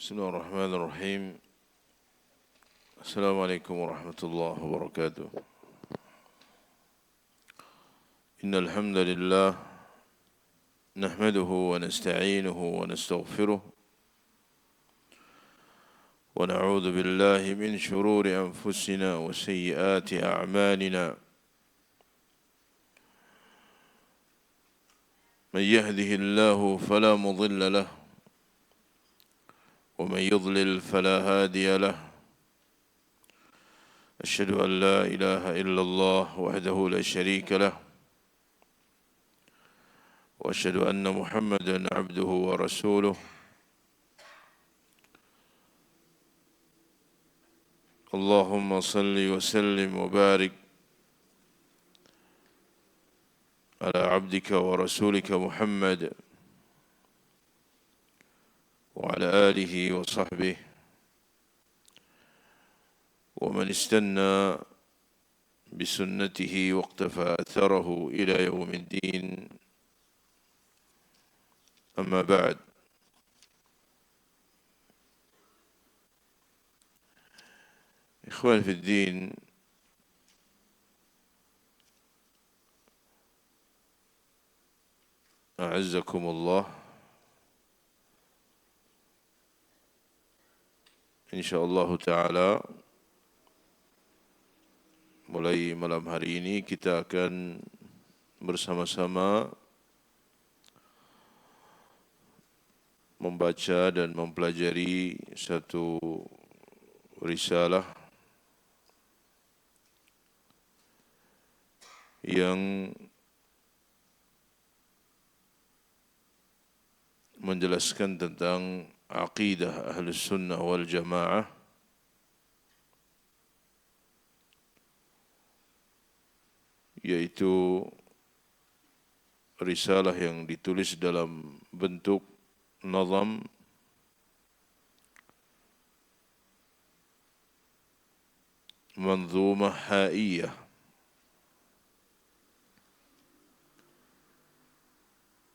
Bismillahirrahmanirrahim. Assalamualaikum warahmatullahi wabarakatuh. Innal hamdalillah nahmaduhu wa nasta'inuhu wa nastaghfiruh wa na'udzu billahi min shururi anfusina wa sayyiati a'malina. Man yahdihillahu fala mudilla lahu ومن يضلل فلا هادي له أشهد أن لا إله إلا الله وحده لا شريك له وأشهد أن محمدا عبده ورسوله اللهم صل وسلم وبارك على عبدك ورسولك محمد وعلى آله وصحبه ومن استنى بسنته واقتفى أثره إلى يوم الدين أما بعد. إخوان في الدين، أعزكم الله. InsyaAllah ta'ala mulai malam hari ini kita akan bersama-sama membaca dan mempelajari satu risalah yang menjelaskan tentang aqidah Ahlus Sunnah wal Jamaah, yaitu risalah yang ditulis dalam bentuk nazam manzumah haiyah.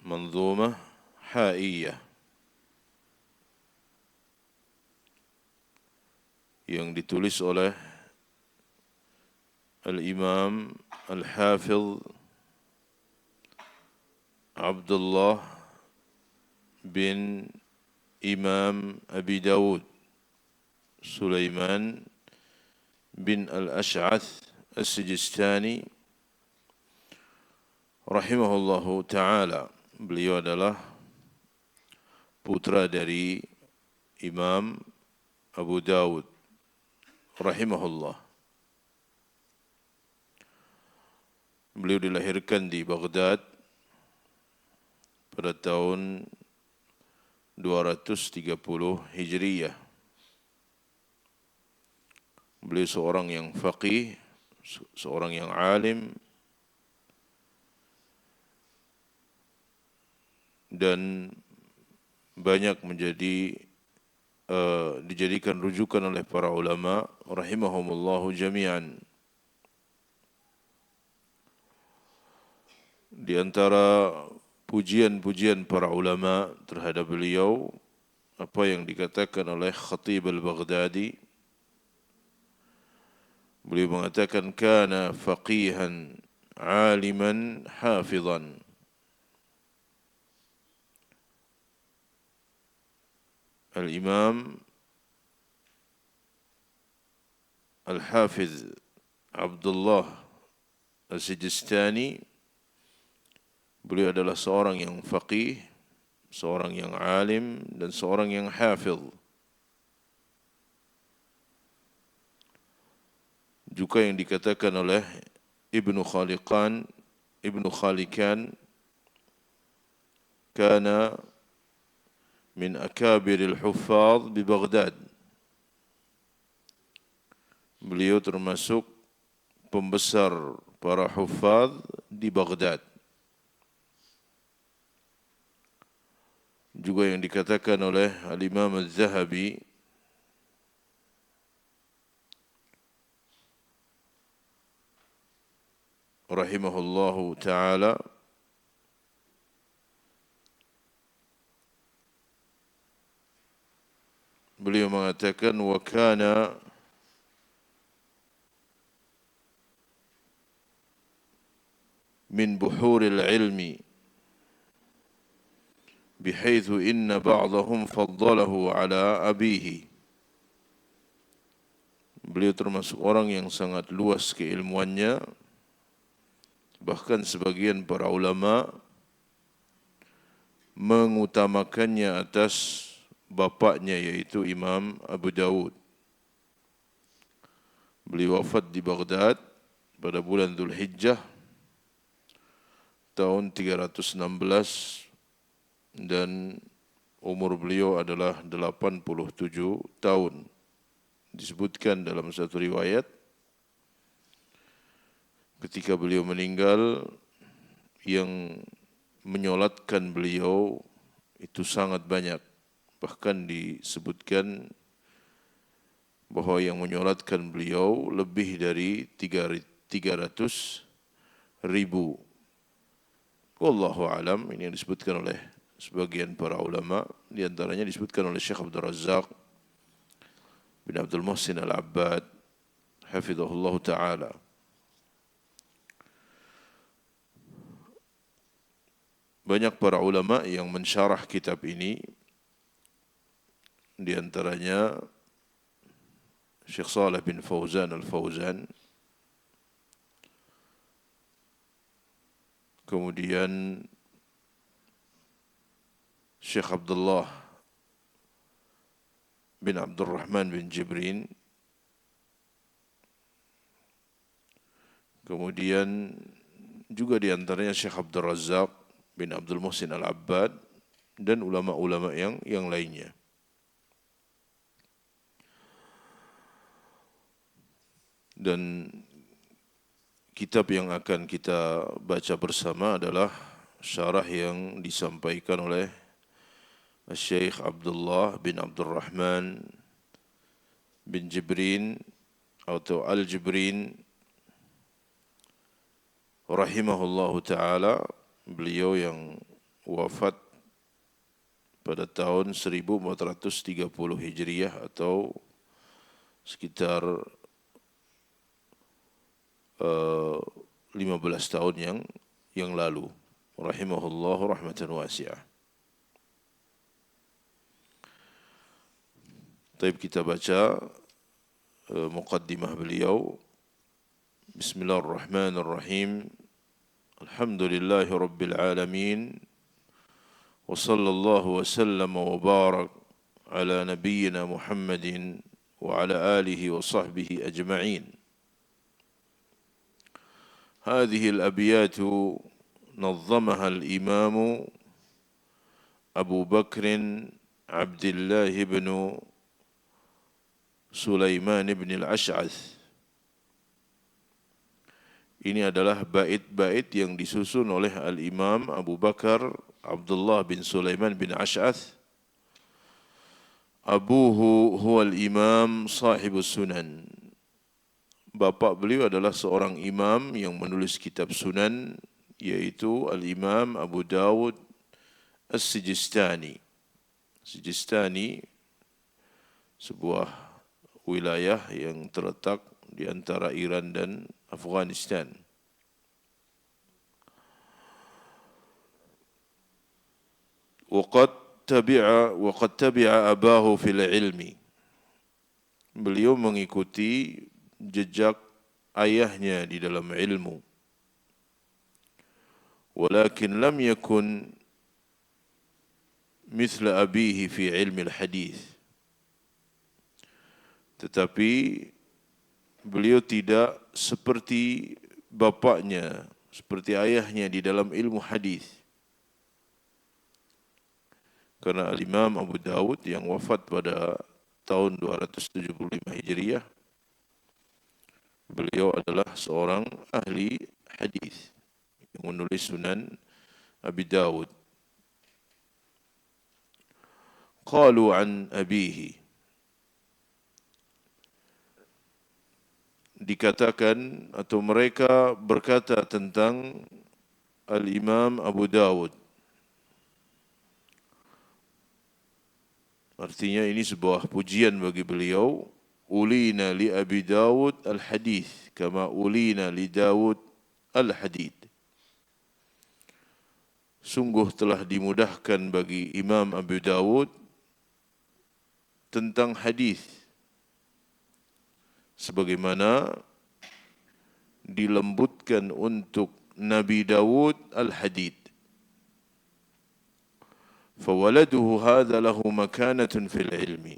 Manzumah haiyah yang ditulis oleh Al-Imam Al-Hafidh Abdullah bin Imam Abi Dawud Sulaiman bin Al-Ash'ath As-Sijistani rahimahullahu ta'ala. Beliau adalah putra dari Imam Abu Dawud rahimahullah. Beliau dilahirkan di Baghdad pada tahun 230 Hijriyah. Beliau seorang yang faqih, seorang yang alim, dan banyak dijadikan rujukan oleh para ulama rahimahumullahu jami'an. Di antara pujian-pujian para ulama terhadap beliau, apa yang dikatakan oleh Khatib al-Baghdadi, beliau mengatakan kana faqihan aliman hafizan. Al-Imam Al-Hafidh Abdullah As-Sijistani, beliau adalah seorang yang faqih, seorang yang alim, dan seorang yang hafidh. Juga yang dikatakan oleh Ibnu Khalikan, kana min akabiril huffaz di Baghdad. Beliau termasuk pembesar para huffaz di Baghdad. Juga yang dikatakan oleh Al-Imam Az-Zahabi, rahimahullahu ta'ala, beliau mengatakan wa kana min buhuril ilmi bihaitsu inna ba'dahum faddalahu ala abihi. Beliau termasuk orang yang sangat luas keilmuannya, bahkan sebagian para ulama mengutamakannya atas bapaknya, yaitu Imam Abu Dawud. Beliau wafat di Baghdad pada bulan Dzulhijjah tahun 316 dan umur beliau adalah 87 tahun. Disebutkan dalam satu riwayat ketika beliau meninggal, yang menyolatkan beliau itu sangat banyak. Bahkan disebutkan bahwa yang menyolatkan beliau lebih dari 300.000. Wallahu alam, ini yang disebutkan oleh sebagian para ulama, di antaranya disebutkan oleh Syekh Abdul Razzaq bin Abdul Muhsin Al-Abbad hafizahullah ta'ala. Banyak para ulama yang mensyarah kitab ini, di antaranya Syekh Saleh bin Fauzan Al-Fauzan, kemudian Syekh Abdullah bin Abdurrahman bin Jibrin, kemudian juga di antaranya Syekh Abdul Razzaq bin Abdul Muhsin Al-Abbad, dan ulama-ulama yang lainnya. Dan kitab yang akan kita baca bersama adalah syarah yang disampaikan oleh Syekh Abdullah bin Abdurrahman bin Jibrin atau Al-Jibrin rahimahullahu ta'ala. Beliau yang wafat pada tahun 1430 Hijriah atau sekitar 15 tahun yang lalu. Rahimahullahu rahmatan wasi'ah. Taib kita baca muqaddimah beliau. Bismillahirrahmanirrahim. Alhamdulillahi rabbil alamin. Wa sallallahu wa sallam wa barak ala nabiyyina Muhammadin wa ala alihi wa sahbihi ajma'in. Hadhihi al-abyatu نظمها الإمام أبو بكر عبد الله بن Sulaiman bin Al-Ash'ath. Ini adalah bait-bait yang disusun oleh Al-Imam Abu Bakar Abdullah bin Sulaiman bin Ash'ath. Abuhu huwa al-imam sahibus sunan. Bapa beliau adalah seorang imam yang menulis kitab sunan, yaitu Al-Imam Abu Dawud As-Sijistani. Sijistani sebuah wilayah yang terletak di antara Iran dan Afghanistan. Waqad tabi'a abahu fil ilmi. Beliau mengikuti jejak ayahnya di dalam ilmu. Walakin lam yakun mithla abihi fi ilmi al-hadith. Tetapi beliau tidak seperti bapaknya, seperti ayahnya di dalam ilmu hadis. Karena Al-Imam Abu Dawud yang wafat pada tahun 275 Hijriah, beliau adalah seorang ahli hadis yang menulis Sunan Abi Dawud. Qalu an abihi. Dikatakan atau mereka berkata tentang Al-Imam Abu Dawud, Artinya ini sebuah pujian bagi beliau. Ulina li Abi Dawud al-hadith kama ulina li Dawud al-hadid. Sungguh telah dimudahkan bagi Imam Abu Dawud tentang hadis sebagaimana dilembutkan untuk Nabi Dawud al-hadid. Fawaladuhu hadha lahu makanatun fil ilmi.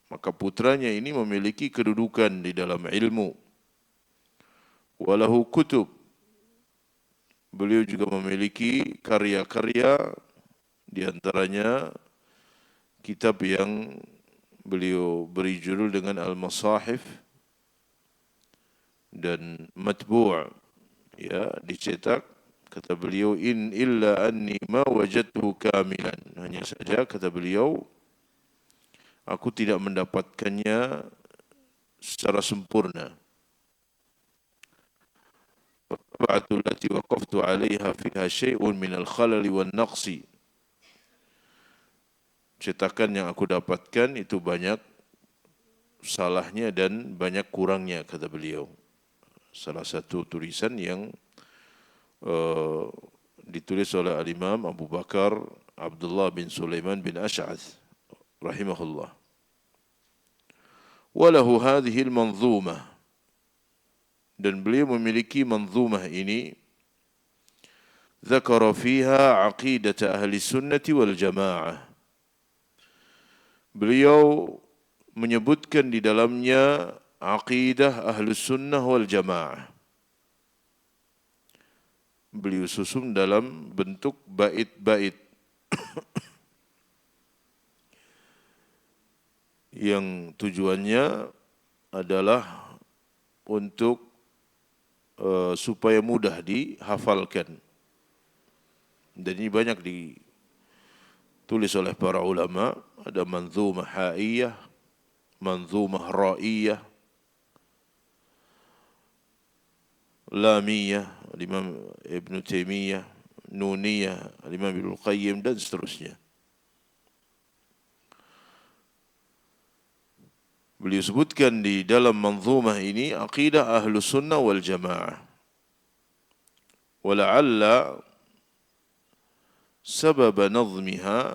Maka putranya ini memiliki kedudukan di dalam ilmu. Walahu kutub. Beliau juga memiliki karya-karya, di antaranya kitab yang beliau beri judul dengan Al-Masahif dan matbu', ya, dicetak. Kata beliau, in illa anni ma wajadtuhu kamilan. Hanya saja, kata beliau, aku tidak mendapatkannya secara sempurna. Fa'atu allati waqaftu 'alayha fiha syai'un min al-khalali wan naqsi. Cetakan yang aku dapatkan itu banyak salahnya dan banyak kurangnya, kata beliau. Salah satu tulisan yang ditulis oleh Al-Imam Abu Bakar Abdullah bin Sulaiman bin Ash'ath rahimahullah. Walahu hadhihi al-manzumah, dan beliau memiliki manzumah ini, dzakara fiha aqidata ahli sunnati wal jamaah. Beliau menyebutkan di dalamnya aqidah ahlus sunnah wal jamaah. Beliau susun dalam bentuk bait-bait yang tujuannya adalah untuk supaya mudah dihafalkan. Dan ini banyak ditulis oleh para ulama. Ada manzumah ha'iyah, manzumah ra'iyah, lamiyah, Imam Ibn Taimiyah, nuniyah, Imam Ibn Qayyim, dan seterusnya. Beliau sebutkan di dalam manzumah ini aqidah ahlus sunnah wal jamaah. Wala'alla sebab nazmiha,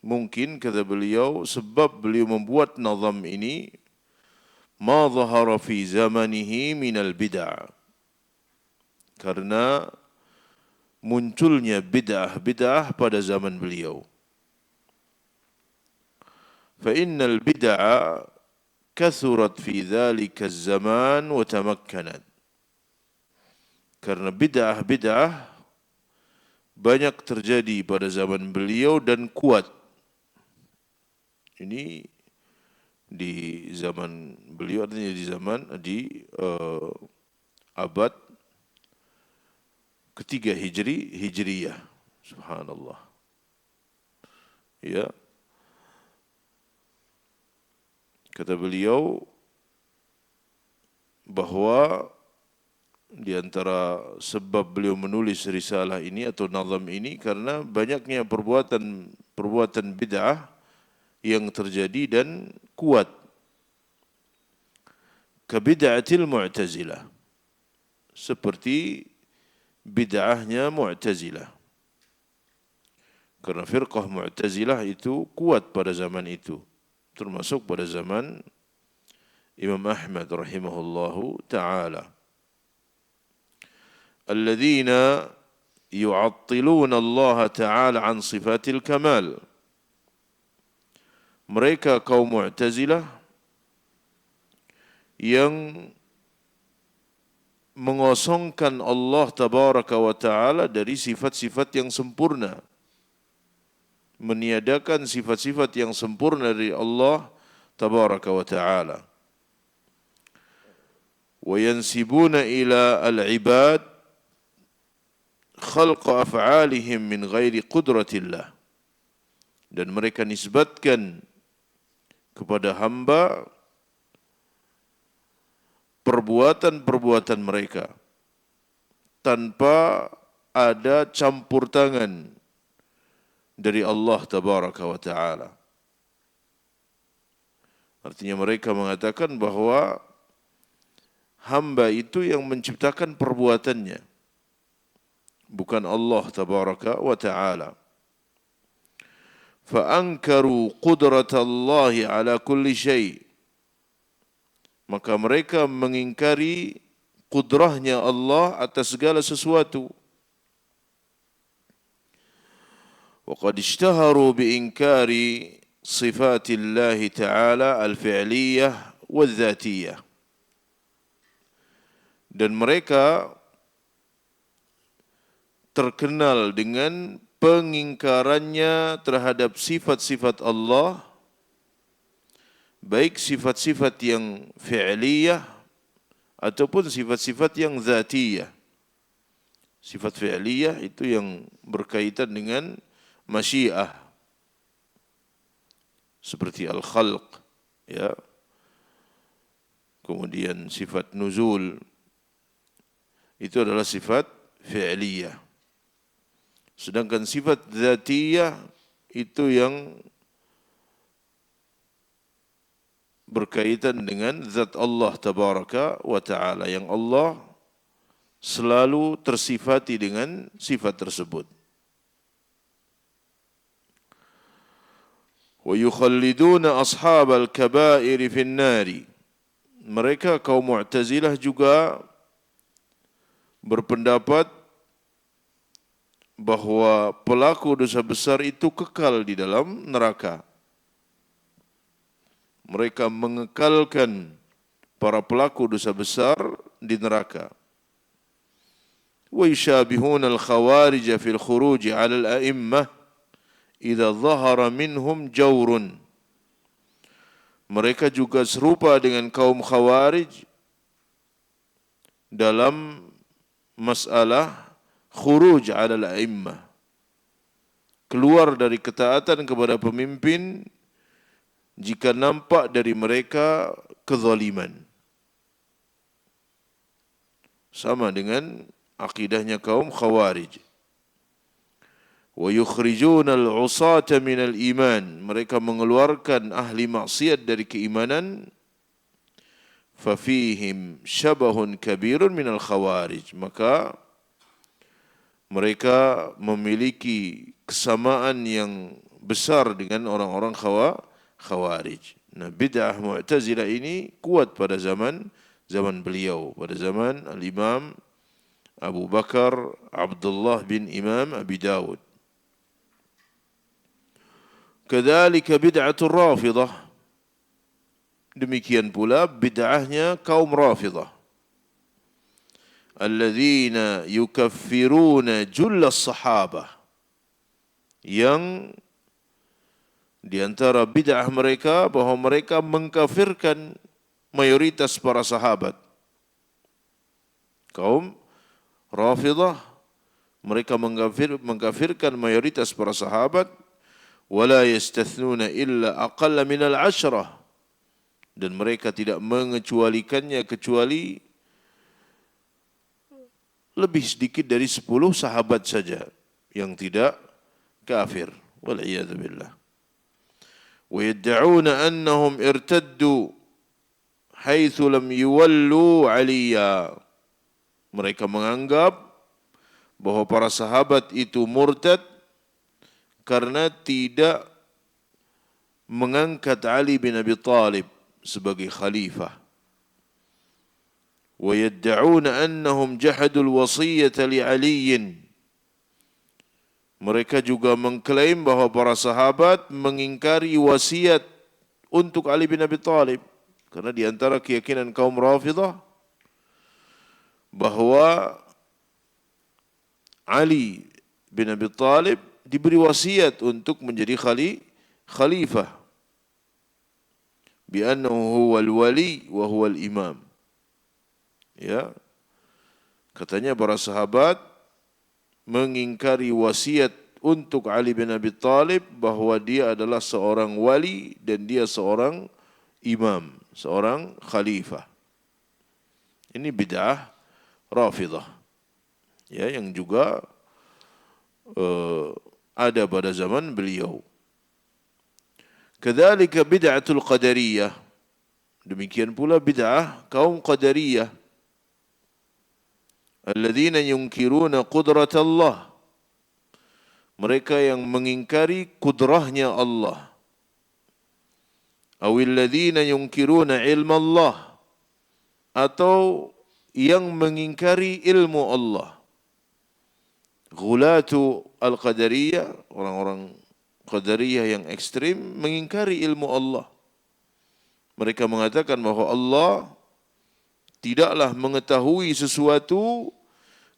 mungkin, kata beliau, sebab beliau membuat nazam ini, ma zahara fi zamanihi minal bid'ah, karena munculnya bid'ah pada zaman beliau. Fa innal bid'ah kathurat fi dhalika az-zaman wa tamakkanat. Karena bid'ah banyak terjadi pada zaman beliau dan kuat. Ini di zaman beliau, artinya di abad ketiga Hijriyah. Subhanallah. Ya. Kata beliau bahwa di antara sebab beliau menulis risalah ini atau nazam ini karena banyaknya perbuatan bid'ah yang terjadi dan kuat. Kabid'atil Mu'tazilah, seperti bid'ahnya Mu'tazilah. Karena firqah Mu'tazilah itu kuat pada zaman itu, termasuk pada zaman Imam Ahmad rahimahullahu ta'ala. Alladzina yu'attiluna Allah ta'ala an sifatil kamal. Mereka kaum Mu'tazilah yang mengosongkan Allah tabaraka wa ta'ala dari sifat-sifat yang sempurna, meniadakan sifat-sifat yang sempurna dari Allah tabaraka wa ta'ala. Wa yansibuna ila al-ibad khalqa af'alihim min ghairi qudratillah, dan mereka nisbatkan kepada hamba perbuatan-perbuatan mereka tanpa ada campur tangan dari Allah tabaraka wa ta'ala. Artinya mereka mengatakan bahwa hamba itu yang menciptakan perbuatannya, bukan Allah tabaraka wa ta'ala. Fa'ankaru qudratallahi ala kulli syai'. Maka mereka mengingkari kudrahnya Allah atas segala sesuatu. Wa qad ishtaharu biinkari sifatillahi ta'ala al-fi'liyah wal-dhatiyah. Dan mereka terkenal dengan pengingkarannya terhadap sifat-sifat Allah, baik sifat-sifat yang fi'liyah ataupun sifat-sifat yang zatiyah. Sifat fi'liyah itu yang berkaitan dengan masyiah, seperti al-khalq, ya. Kemudian sifat nuzul itu adalah sifat fi'liyah. Sedangkan sifat zatiyah itu yang berkaitan dengan zat Allah tabaraka wa ta'ala, yang Allah selalu tersifati dengan sifat tersebut. Wa yukhalliduna ashabal kabair fin nari. Mereka kaum Mu'tazilah juga berpendapat bahwa pelaku dosa besar itu kekal di dalam neraka. Mereka mengekalkan para pelaku dosa besar di neraka. Wa yushabihuna al-khawarij fil khuruj 'ala al-a'immah idza dhahara minhum jawrun. Mereka juga serupa dengan kaum khawarij dalam masalah khuruj 'ala al-a'immah, keluar dari ketaatan kepada pemimpin jika nampak dari mereka kezaliman. Sama dengan akidahnya kaum khawarij. Wa yukhrijuna al-'usata min al-iman. Mereka mengeluarkan ahli maksiat dari keimanan. Fa fihim syabahun kabirun min al-khawarij. Maka mereka memiliki kesamaan yang besar dengan orang-orang khawarij. Nah, bid'ah Mu'tazilah ini kuat pada zaman beliau, pada zaman Al-Imam Abu Bakar Abdullah bin Imam Abi Dawud. Kadzalika bid'atul Rafidah. Demikian pula bid'ahnya kaum Rafidah. Alladzina yukaffiruna jullas sahabah. Yang di antara bid'ah mereka bahwa mereka mengkafirkan mayoritas para sahabat. Kaum Rafidah mereka mengkafirkan mayoritas para sahabat. Wala yastathnuna illa aqalla minal 'ashrah. Dan mereka tidak mengecualikannya kecuali lebih sedikit dari 10 sahabat saja yang tidak kafir. Wal'iyadzu billah. Wa yad'una annahum irtaddu haitsu lam yuwallu 'aliya. Mereka menganggap bahwa para sahabat itu murtad karena tidak mengangkat Ali bin Abi Thalib sebagai khalifah. Wa yad'una annahum jahadul wasiyyata li Ali. Mereka juga mengklaim bahwa para sahabat mengingkari wasiat untuk Ali bin Abi Thalib. Karena di antara keyakinan kaum Rafidah bahwa Ali bin Abi Thalib diberi wasiat untuk menjadi khalifah. Bi annahu huwal wali wa huwal imam. Ya. Katanya para sahabat mengingkari wasiat untuk Ali bin Abi Thalib bahwa dia adalah seorang wali dan dia seorang imam, seorang khalifah. Ini bid'ah Rafidah. Ya, yang juga ada pada zaman beliau. Kadzalika bid'atul qadariyah. Demikian pula bid'ah kaum Qadariyah. Alladzina yunkiruna qudratallah. Mereka yang mengingkari kudrahnya Allah. Awil ladzina yunkiruna ilmallah. Atau yang mengingkari ilmu Allah. Ghulatu al-Qadariyah, orang-orang Qadariyah yang ekstrim mengingkari ilmu Allah. Mereka mengatakan bahwa Allah tidaklah mengetahui sesuatu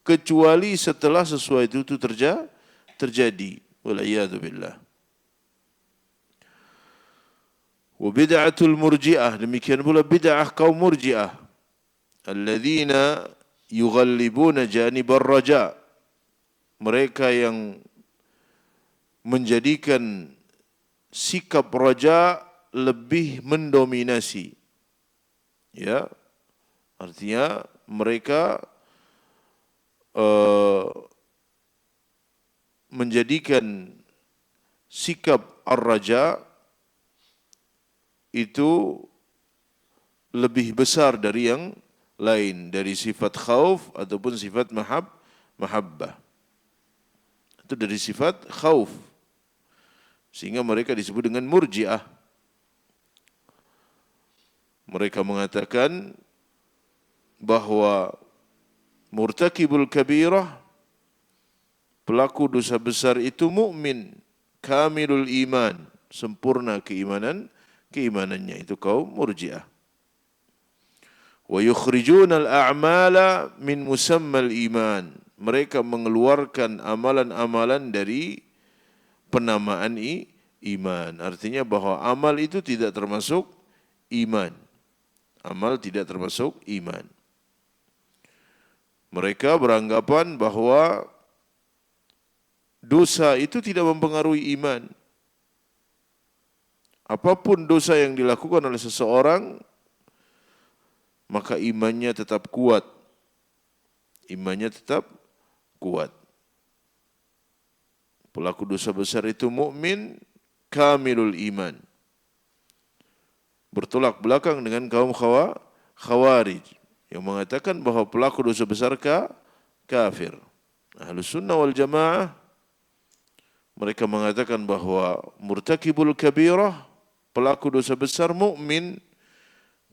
kecuali setelah sesuatu itu terjadi. Wal'iyadu billah. Wa bid'atul murji'ah, demikian pula bid'ah kaum murji'ah. Alladzina yughallibuna janibar raja. Mereka yang menjadikan sikap raja lebih mendominasi. Ya, artinya mereka menjadikan sikap ar-raja itu lebih besar dari yang lain, dari sifat khauf ataupun sifat mahabbah. Itu dari sifat khauf. Sehingga mereka disebut dengan murji'ah. Mereka mengatakan bahwa murtakibul kabirah, pelaku dosa besar itu mukmin, kamilul iman, sempurna keimanannya, itu kaum murji'ah. Wa yukhrijuna al-a'mala min musammal iman. Mereka mengeluarkan amalan-amalan dari penamaan iman. Artinya bahwa amal itu tidak termasuk iman. Amal tidak termasuk iman. Mereka beranggapan bahwa dosa itu tidak mempengaruhi iman. Apapun dosa yang dilakukan oleh seseorang, maka imannya tetap kuat. Imannya tetap kuat. Pelaku dosa besar itu mukmin, kamilul iman. Bertolak belakang dengan kaum khawarij yang mengatakan bahwa pelaku dosa besar kafir. Ahlus sunnah wal jamaah mereka mengatakan bahwa murtakibul kabirah, pelaku dosa besar mukmin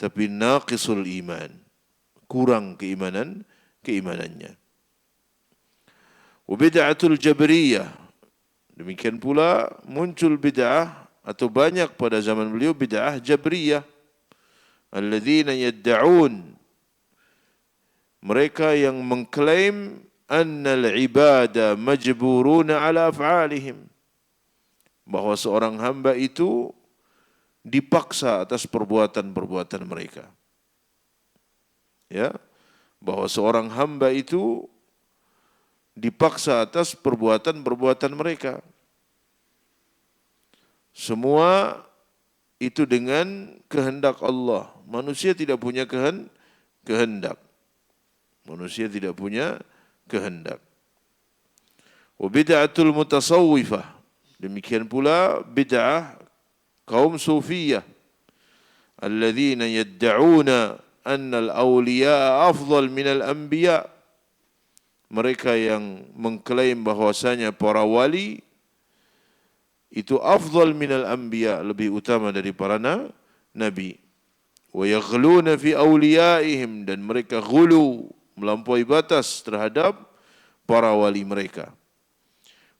tapi naqisul iman, kurang keimanannya. Wa bid'atul jabriyah, demikian pula muncul bid'ah atau banyak pada zaman beliau bid'ah jabriyah. Alladzina yadda'un, mereka yang mengklaim annal ibada majburuna ala af'alihim, bahwa seorang hamba itu dipaksa atas perbuatan-perbuatan mereka. Ya, bahwa seorang hamba itu dipaksa atas perbuatan-perbuatan mereka. Semua itu dengan kehendak Allah. Manusia tidak punya kehendak. Manusia tidak punya kehendak. Wa bid'atul mutasawwifah, demikian pula bid'ah kaum sufiyah. Alladzina yadda'una anna al-awliya afdal min al-anbiya. Mereka yang mengklaim bahwasanya para wali itu afdal minal anbiya, lebih utama dari para nabi. Wa yaghluna fi awliyaihim, dan mereka ghulu, melampaui batas terhadap para wali mereka.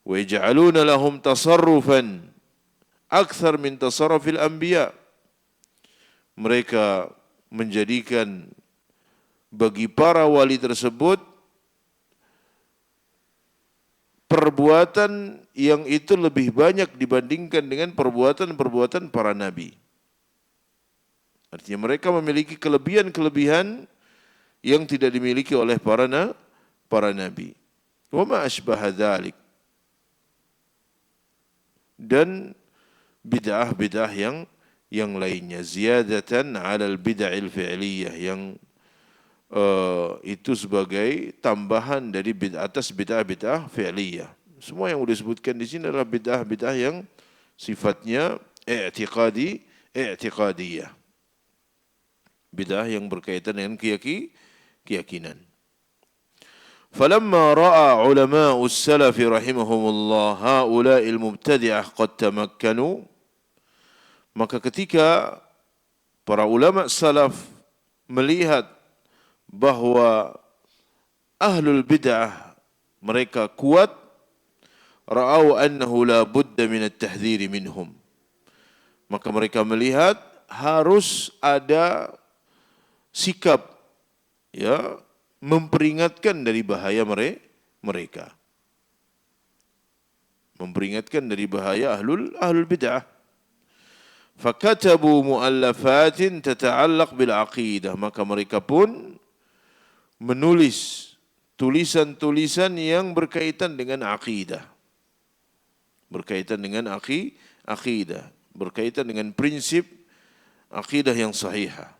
Wa yaj'aluna lahum tasarrufan akthar min tasarrufil anbiya. Mereka menjadikan bagi para wali tersebut perbuatan yang itu lebih banyak dibandingkan dengan perbuatan-perbuatan para nabi. Artinya mereka memiliki kelebihan-kelebihan yang tidak dimiliki oleh para nabi. Wa ma asbaha dzalik. Dan bid'ah-bid'ah yang lainnya, ziyadatan 'alal bid'il fi'liyah, yang itu sebagai tambahan dari atas bid'ah-bid'ah fi'liyah. Semua yang sudah disebutkan di sini adalah bid'ah-bid'ah yang sifatnya i'tiqadiyah. Bid'ah yang berkaitan dengan keyakinan. فلما رأى علماء السلف رحمهم الله هؤلاء المبتدعة قد تمكنوا, maka ketika para ulama salaf melihat bahwa ahlul bid'ah mereka kuat, ra'au annahu la budda min at-tahdhir minhum, maka mereka melihat harus ada sikap ya memperingatkan dari bahaya mereka. Memperingatkan dari bahaya ahlul bid'ah. Fakatabu mu'allafatin tata'allaq bil aqidah, maka mereka pun menulis tulisan-tulisan yang berkaitan dengan akidah. Berkaitan dengan akidah, berkaitan dengan prinsip akidah yang sahihah.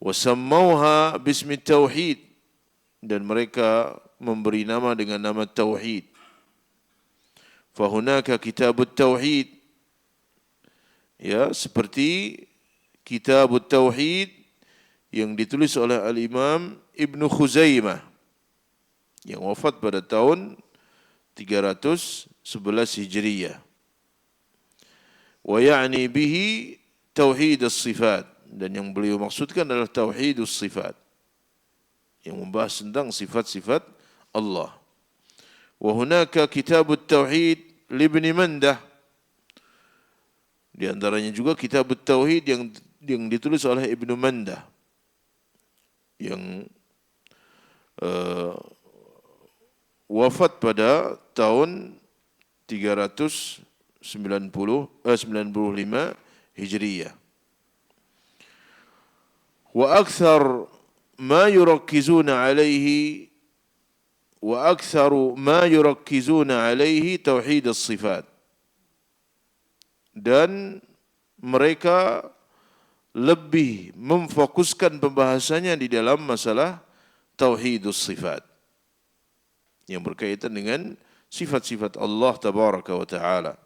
Wa sammauha bismi tauhid, dan mereka memberi nama dengan nama tauhid. Fahunaka kitabut tauhid, ya, seperti kitabut tauhid yang ditulis oleh al-Imam Ibnu Khuzaimah yang wafat pada tahun 311 Hijriyah. Wa ya'ni bihi tauhid as-sifat, dan yang beliau maksudkan adalah tauhid as-sifat, yang membahas tentang sifat-sifat Allah. Wa hunaka kitabut tauhid li Ibn Mandah, di antaranya juga kitabut tauhid yang ditulis oleh Ibnu Mandah yang wafat pada tahun 395 Hijriyah. Wa akthar ما يركزون عليه توحيد الصفات, dan mereka lebih memfokuskan pembahasannya di dalam masalah tauhidus sifat yang berkaitan dengan sifat-sifat Allah tabaraka wa taala.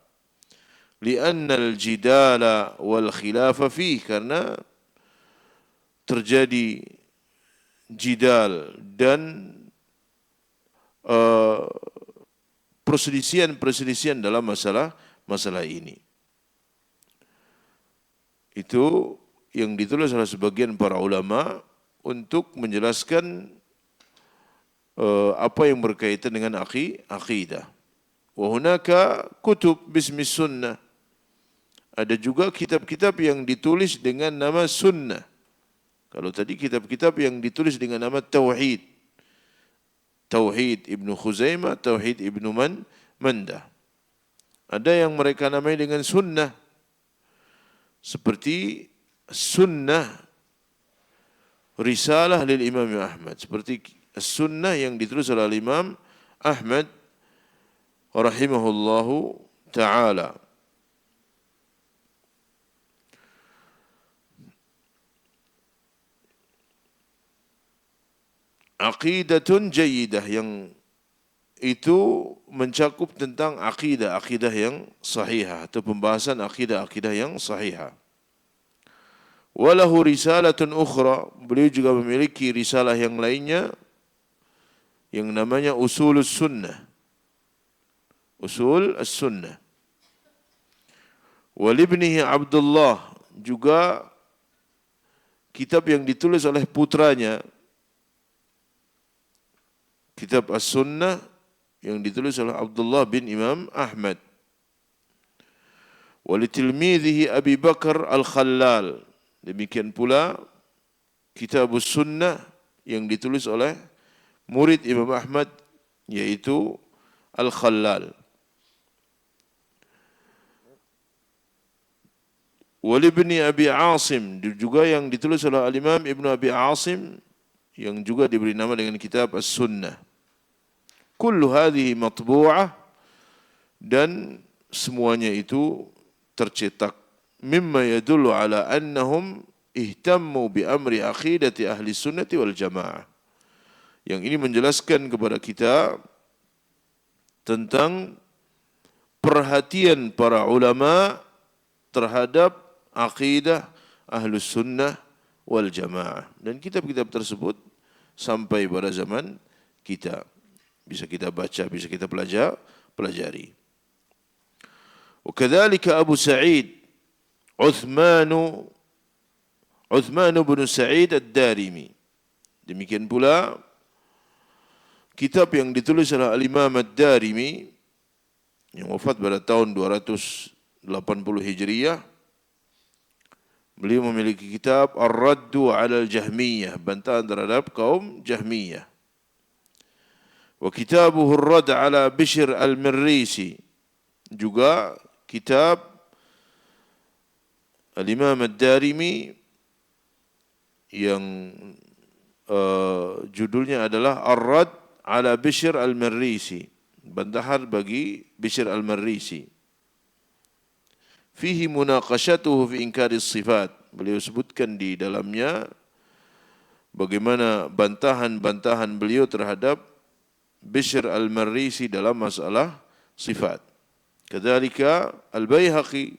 Lianna al-jidala wal khilafa fihi, karena terjadi jidal dan perselisihan dalam masalah ini. Itu yang ditulis oleh sebagian para ulama untuk menjelaskan apa yang berkaitan dengan akidah. Wa hunaka kutub bismi sunnah, ada juga kitab-kitab yang ditulis dengan nama sunnah. Kalau tadi kitab-kitab yang ditulis dengan nama tauhid, tauhid Ibnu Khuzaimah, tauhid Ibnu Mandah. Ada yang mereka namai dengan sunnah, seperti sunnah risalah lil Imam Ahmad, seperti sunnah yang ditulis oleh Imam Ahmad rahimahullahu ta'ala. Aqidatun jayyidah, yang itu mencakup tentang akidah yang sahihah atau pembahasan akidah yang sahihah. Walahu risalatun ukhra, beliau juga memiliki risalah yang lainnya yang namanya Usulus Sunnah. Usul as-Sunnah. Walibnihi Abdullah, juga kitab yang ditulis oleh putranya, kitab As-Sunnah yang ditulis oleh Abdullah bin Imam Ahmad. Walitilmidhihi Abi Bakar Al-Khallal, demikian pula kitab As-Sunnah yang ditulis oleh murid Imam Ahmad, yaitu Al-Khallal. Walibni Abi Asim, juga yang ditulis oleh Al-Imam Ibnu Abi Asim, yang juga diberi nama dengan kitab As-Sunnah. Kullu hadhihi matbu'ah, dan semuanya itu tercetak. Mimma yadullu ala annahum ihtammu bi amri aqidati ahli sunnati wal jamaah. Yang ini menjelaskan kepada kita tentang perhatian para ulama terhadap aqidah ahlus sunnah wal Jamaah. Dan kitab-kitab tersebut sampai pada zaman kita. Bisa kita baca, bisa kita pelajari. Wakadzalika Abu Sa'id Uthman bin Sa'id Ad-Darimi. Demikian pula kitab yang ditulis oleh Al-Imam Ad-Darimi yang wafat pada tahun 280 Hijriah. Beliau memiliki kitab Ar-Raddu 'ala al-Jahmiyah, bantahan terhadap kaum Jahmiyah. Wa kitabuhu Ar-Radd 'ala Bishr al-Marrisi. Juga kitab Al-Imam Ad-Darimi yang judulnya adalah Ar-Radd 'ala Bishr al-Marrisi, bantahan bagi Bishr al-Marrisi. Fihi munaqashatuhu fi inkari sifat. Beliau sebutkan di dalamnya bagaimana bantahan-bantahan beliau terhadap Bishr al-Marrisi dalam masalah sifat. Kadzalika Al-Baihaqi,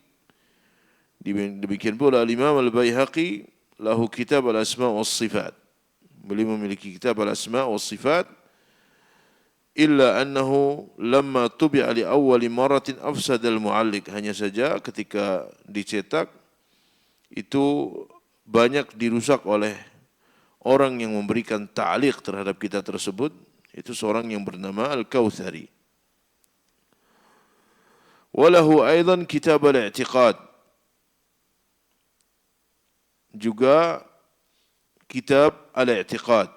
demikian pula Al-Imam Al-Baihaqi lahu kitab al-asma' was sifat. Beliau memiliki kitab al-asma' was sifat, illa annahu lamma tubi'a li awwali maratin afsada al-mu'alliq. Hanya saja ketika dicetak itu banyak dirusak oleh orang yang memberikan ta'liq terhadap kitab tersebut, itu seorang yang bernama Al-Kautsari. Walahu aidan kitab al-i'tiqad, juga kitab al-i'tiqad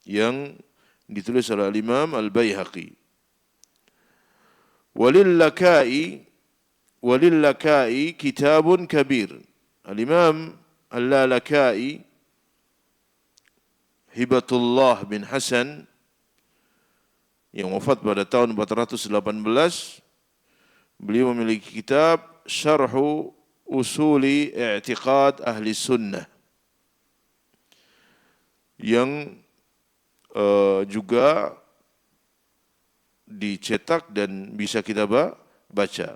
yang ditulis oleh Imam Al-Baihaqi. Walil-Lakai kitabun kabir. Al-Imam Al-Lalakai Hibatullah bin Hasan yang wafat pada tahun 418, beliau memiliki kitab Syarhu Usuli I'tiqad Ahli Sunnah yang juga dicetak dan bisa kita baca.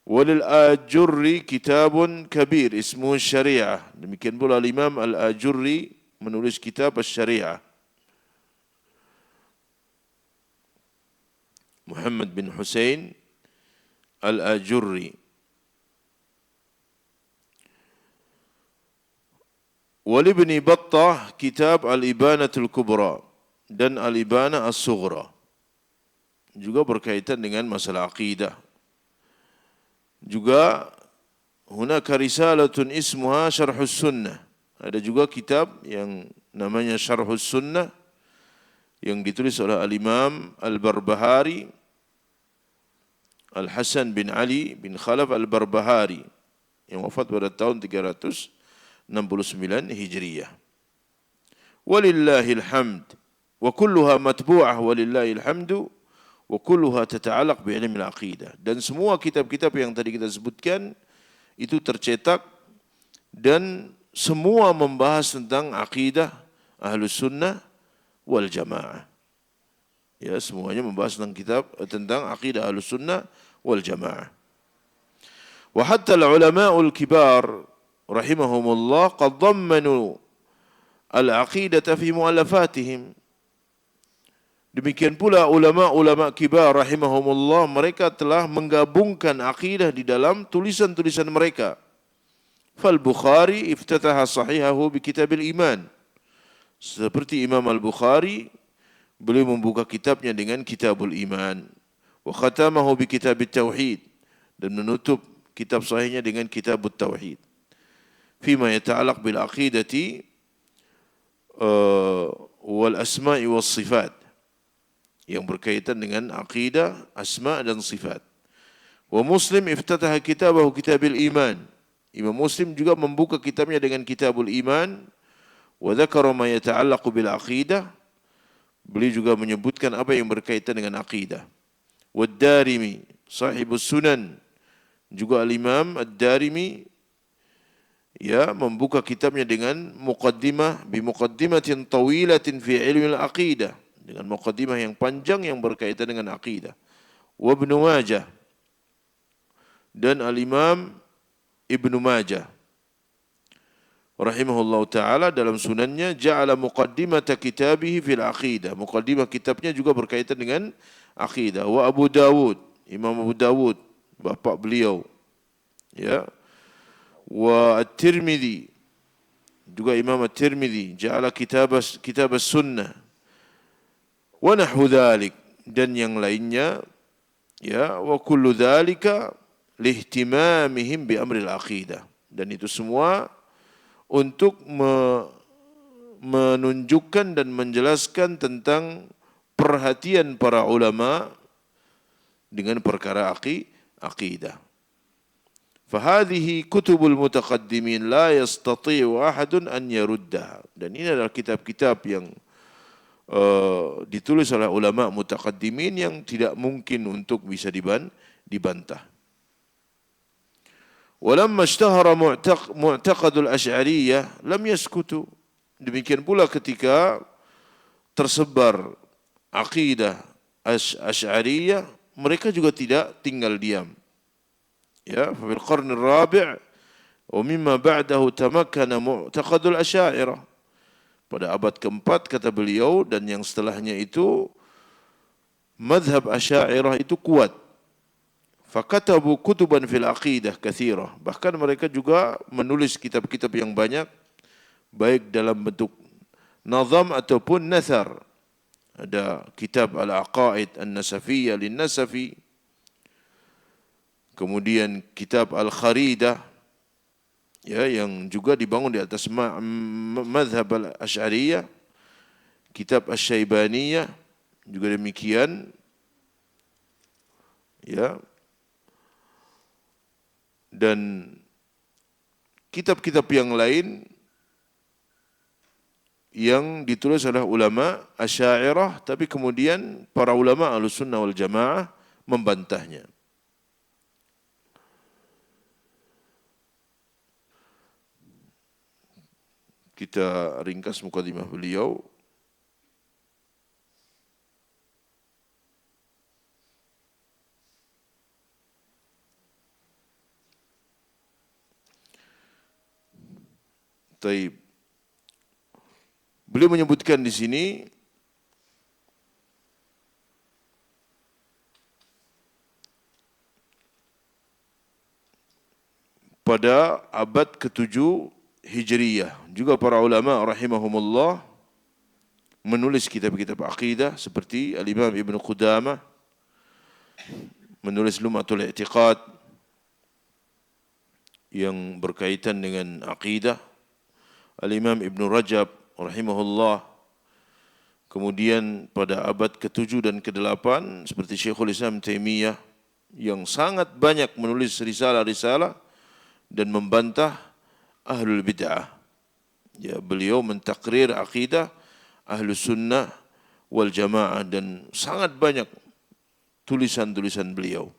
Walil Ajurri kitabun kabir ismuhu Syariah. Demikian pula Imam Al-Ajurri menulis kitab Syariah. Muhammad bin Husain Al-Ajurri. Walibni Battah kitab Al-Ibanatul Kubra dan Al-Ibana As-Sughra, juga berkaitan dengan masalah akidah. Juga hunaka risalatun ismuha Syarhus Sunnah. Ada juga kitab yang namanya Syarhus Sunnah yang ditulis oleh Al-Imam Al-Barbahari, Al-Hasan bin Ali bin Khalaf Al-Barbahari yang wafat pada tahun 369 Hijriyah. Walillahil hamd wa kulluha matbu'ah walillahil hamdu wa kulluha tata'alaq bi ilmi al-aqidah. Dan semua kitab-kitab yang tadi kita sebutkan itu tercetak dan semua membahas tentang akidah Ahlus Sunnah wal Jamaah. Ya, semuanya membahas tentang tentang akidah Ahlus Sunnah wal Jamaah. Wa hatta al-ulama'ul kibar rahimahumullah qad dhammanu al-aqidata fi mu'allafatihim. Demikian pula ulama-ulama kibar rahimahumullah, mereka telah menggabungkan akidah di dalam tulisan-tulisan mereka. Fal Bukhari iftataha sahihahu bi kitabil iman. Seperti Imam Al-Bukhari, beliau membuka kitabnya dengan kitabul iman. Wa khatamahu bi kitabit tauhid, dan menutup kitab sahihnya dengan kitabut tauhid. Fima yata'alaq bil aqidati wal asma'i was sifat, yang berkaitan dengan akidah, asma dan sifat. Wa Muslim iftataha kitabahu kitabil iman. Imam Muslim juga membuka kitabnya dengan kitabul iman. Wa dzakara ma yata'allaqu bil aqidah. Beliau juga menyebutkan apa yang berkaitan dengan akidah. Wa Ad-Darimi sahibus sunan, juga Al-Imam Ad-Darimi ya membuka kitabnya dengan muqaddimah bi muqaddimatin tawilatin fi ilmi al-aqidah, dengan muqaddimah yang panjang yang berkaitan dengan akidah. Wa Ibnu Majah dan Al-Imam Ibnu Majah rahimahullah ta'ala dalam sunannya ja'ala muqaddimata kitabihi fil aqidah. Muqaddimah kitabnya juga berkaitan dengan aqidah. Wa Abu Dawud, Imam Abu Dawud, bapa beliau. Ya. Wa At-Tirmidzi, juga Imam At-Tirmidzi ja'ala kitab as-sunnah. Wa nahwu dzalik, dan yang lainnya. Ya, wa kullu dzalika lihtimamihim bi amril aqidah. Dan itu semua untuk menunjukkan dan menjelaskan tentang perhatian para ulama dengan perkara aqidah. Fahadhihi kutubul mutaqaddimin la yastati'u ahadun an yaruddaha. Dan ini adalah kitab-kitab yang ditulis oleh ulama mutaqaddimin yang tidak mungkin untuk bisa dibantah. Walamma ishtahara mu'taqadul asy'ariyah lam yaskutu. Demikian pula ketika tersebar akidah asy'ariyah, mereka juga tidak tinggal diam. Ya, fil qarn ar-rabi' wa mimma ba'dahu tamakkana mu'taqadul asy'ariyah. Pada abad keempat kata beliau, dan yang setelahnya itu madhab asy'ariyah itu kuat. Fakatabu kutuban fil aqidah katsirah. Bahkan mereka juga menulis kitab-kitab yang banyak, baik dalam bentuk nazam ataupun nathar. Ada kitab Al-Aqaid An-Nasafiyyah lin-Nasafi. Kemudian kitab Al-Kharidah, ya, yang juga dibangun di atas mazhab al-Asy'ariyah. Kitab Asy-Syaibaniyah juga demikian. Ya. Dan kitab-kitab yang lain yang ditulis oleh ulama Asy'ariyah, tapi kemudian para ulama Ahlussunnah wal Jamaah membantahnya. Kita ringkas mukadimah beliau. Taib. Beliau menyebutkan di sini pada abad ke-7 Hijriyah juga para ulama rahimahumullah menulis kitab-kitab akidah seperti Al-Imam Ibn Qudamah menulis Lum'atul I'tiqad yang berkaitan dengan akidah. Al-Imam Ibn Rajab rahimahullah. Kemudian pada abad ke-7 dan ke-8 seperti Syekhul Islam Taimiyah yang sangat banyak menulis risalah-risalah dan membantah ahlul bid'ah. Ya, beliau mentakrir akidah Ahlus Sunnah wal Jamaah dan sangat banyak tulisan-tulisan beliau.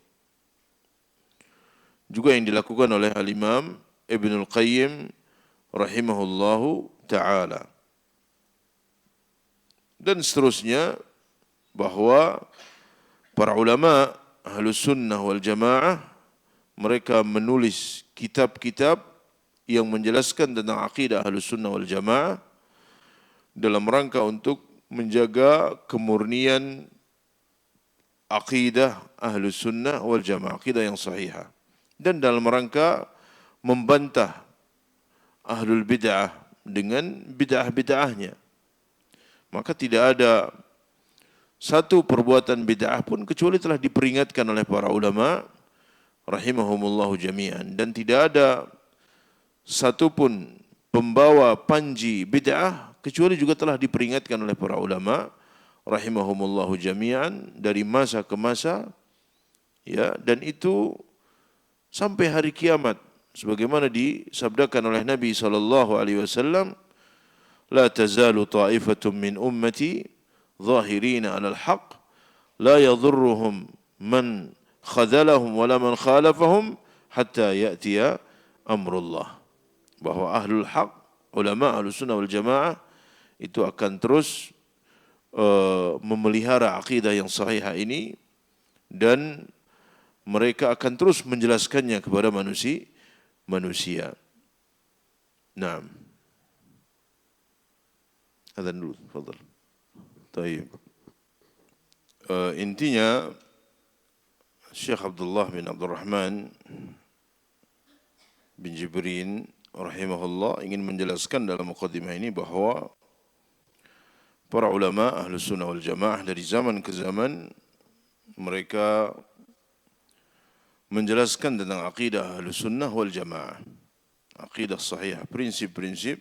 Juga yang dilakukan oleh Al-Imam Ibnul Qayyim rahimahullahu ta'ala. Dan seterusnya bahwa para ulama Ahlus Sunnah wal Jamaah mereka menulis kitab-kitab yang menjelaskan tentang akidah Ahlus Sunnah wal Jamaah dalam rangka untuk menjaga kemurnian akidah Ahlus Sunnah wal Jamaah, akidah yang sahihah, dan dalam rangka membantah ahlul bid'ah dengan bid'ah-bid'ahnya. Maka tidak ada satu perbuatan bid'ah pun kecuali telah diperingatkan oleh para ulama rahimahumullahu jami'an, dan tidak ada satu pun pembawa panji bid'ah kecuali juga telah diperingatkan oleh para ulama rahimahumullahu jami'an dari masa ke masa, ya, dan itu sampai hari kiamat. Sebagaimana disabdakan oleh Nabi SAW, la tazalu ta'ifatun min ummati zahirina 'alal haqq la yadhurruhum man khadhalahum wala man khalafahum hatta ya'tiya amrullah. Bahwa ahlul haq, ulama Ahlus Sunnah wal Jamaah itu akan terus memelihara akidah yang sahihah ini, dan mereka akan terus menjelaskannya kepada manusia. Naam. Adzan dulu, tafadhal. Taib. Intinya Syekh Abdullah bin Abdul Rahman bin Jibrin rahimahullah ingin menjelaskan dalam mukadimah ini bahawa para ulama Ahlus Sunnah wal Jamaah dari zaman ke zaman mereka menjelaskan tentang akidah Ahlus Sunnah wal Jamaah. Akidah sahih, prinsip-prinsip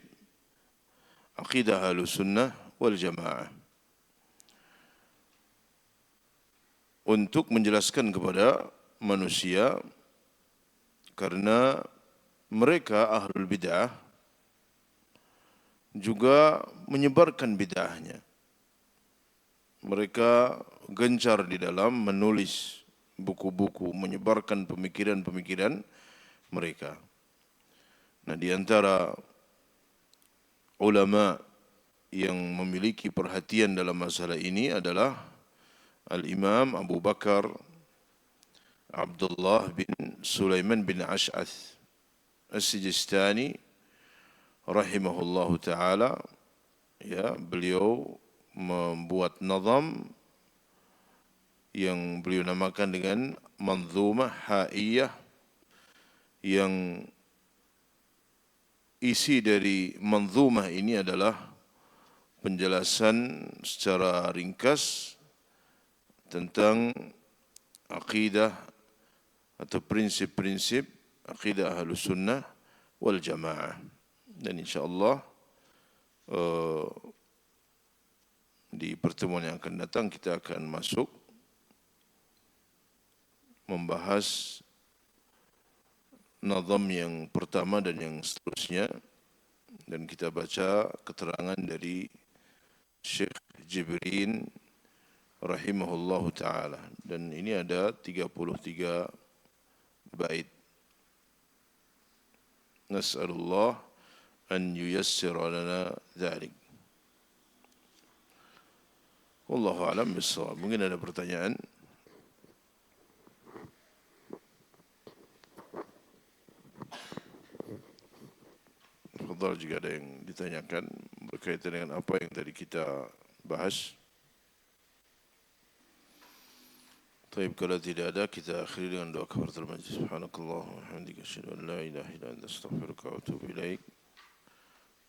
akidah Ahlus Sunnah wal Jamaah. Untuk menjelaskan kepada manusia karena mereka ahlul bid'ah juga menyebarkan bid'ahnya. Mereka gencar di dalam menulis buku-buku, menyebarkan pemikiran-pemikiran mereka. Nah, di antara ulama yang memiliki perhatian dalam masalah ini adalah Al-Imam Abu Bakar Abdullah bin Sulaiman bin Ash'ath As-Sijistani rahimahullahu ta'ala. Ya, beliau membuat nazam yang beliau namakan dengan Manzumah Ha'iyah, yang isi dari manzumah ini adalah penjelasan secara ringkas tentang akidah atau prinsip-prinsip akidah Ahlus Sunnah wal Jamaah. Dan insyaAllah di pertemuan yang akan datang kita akan masuk membahas nazam yang pertama dan yang seterusnya, dan kita baca keterangan dari Syekh Jibrin rahimahullahu ta'ala. Dan ini ada 33 bait. Nas'alullah an yuyassira lana dhalik. Wallahu a'lam bissawab. Mungkin ada pertanyaan? Fadhal, jika ada yang ditanyakan berkaitan dengan apa yang tadi kita bahas. Baik, kalau tidak ada, kita akhiri dengan doa kafaratul majlis. Subhanakallah wa bihamdika asyhadu an la ilaha illa anta astaghfiruka wa atubu ilaik.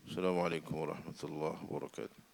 Assalamualaikum warahmatullahi wabarakatuh.